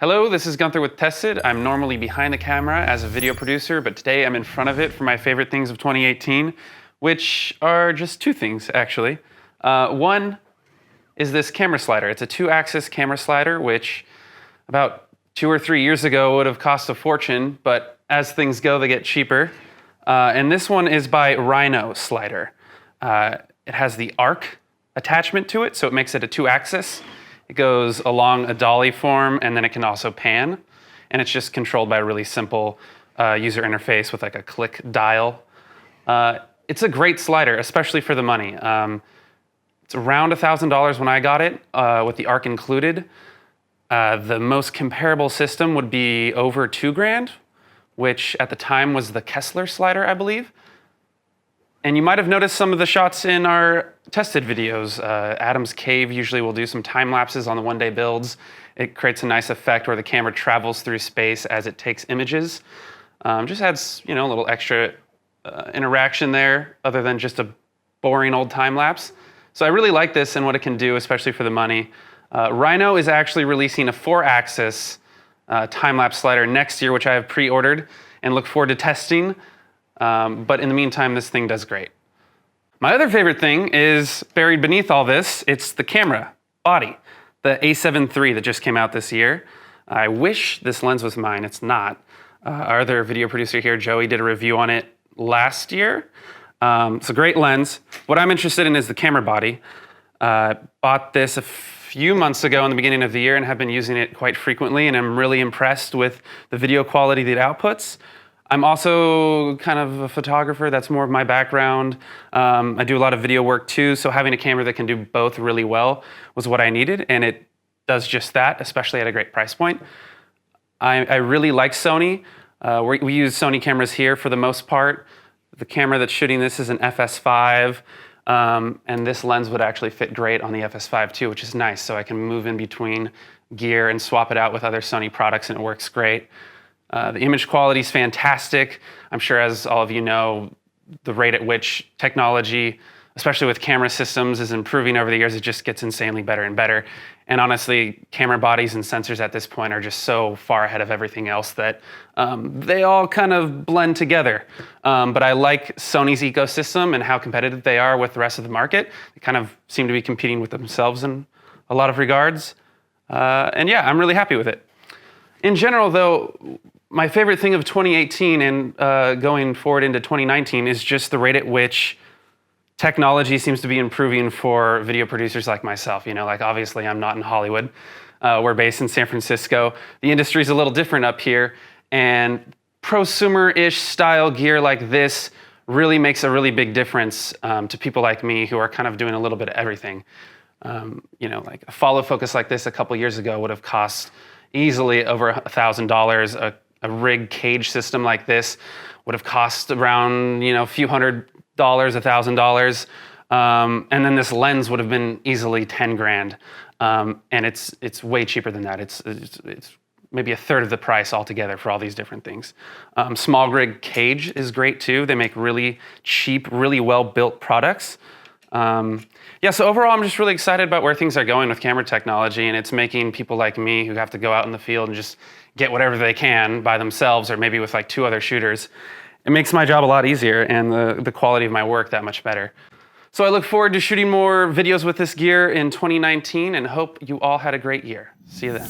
Hello, this is Gunther with Tested. I'm normally behind the camera as a video producer, but today I'm in front of it for my favorite things of 2018, which are just two things, actually. One is this camera slider. It's a 2-axis camera slider, which about 2 or 3 years ago would have cost a fortune, but as things go, they get cheaper. And this one is by Rhino Slider. It has the arc attachment to it, so it makes it a 2-axis. It goes along a dolly form, and then it can also pan. And it's just controlled by a really simple user interface with like a click dial. It's a great slider, especially for the money. It's around $1,000 when I got it, with the arc included. The most comparable system would be over $2,000, which at the time was the Kessler slider, I believe. And you might have noticed some of the shots in our tested videos. Adam's Cave usually will do some time lapses on the one-day builds. It creates a nice effect where the camera travels through space as it takes images. Just adds, a little extra interaction there, other than just a boring old time lapse. So I really like this and what it can do, especially for the money. Rhino is actually releasing a 4-axis time-lapse slider next year, which I have pre-ordered and look forward to testing. But in the meantime, this thing does great. My other favorite thing is buried beneath all this. It's the camera body, the A7 III that just came out this year. I wish this lens was mine. It's not. Our other video producer here, Joey, did a review on it last year. It's a great lens. What I'm interested in is the camera body. Bought this a few months ago in the beginning of the year and have been using it quite frequently, and I'm really impressed with the video quality that it outputs. I'm also kind of a photographer. That's more of my background. I do a lot of video work too, so having a camera that can do both really well was what I needed, and it does just that, especially at a great price point. I really like Sony. We use Sony cameras here for the most part. The camera that's shooting this is an FS5, and this lens would actually fit great on the FS5 too, which is nice, so I can move in between gear and swap it out with other Sony products, and it works great. The image quality is fantastic. I'm sure, as all of you know, the rate at which technology, especially with camera systems, is improving over the years. It just gets insanely better and better. And honestly, camera bodies and sensors at this point are just so far ahead of everything else that they all kind of blend together. But I like Sony's ecosystem and how competitive they are with the rest of the market. They kind of seem to be competing with themselves in a lot of regards. And yeah, I'm really happy with it. In general, though, my favorite thing of 2018 and going forward into 2019 is just the rate at which technology seems to be improving for video producers like myself. Like obviously I'm not in Hollywood. We're based in San Francisco. The industry's a little different up here, and prosumer-ish style gear like this really makes a really big difference to people like me who are kind of doing a little bit of everything. Like a follow focus like this a couple years ago would have cost easily over $1,000. A rig cage system like this would have cost around, a few $100, $1,000. And then this lens would have been easily $10,000. And it's way cheaper than that. It's maybe a third of the price altogether for all these different things. Small rig cage is great too. They make really cheap, really well-built products. So overall, I'm just really excited about where things are going with camera technology, and it's making people like me who have to go out in the field and just get whatever they can by themselves, or maybe with like 2 other shooters. It makes my job a lot easier and the quality of my work that much better. So I look forward to shooting more videos with this gear in 2019 and hope you all had a great year. See you then.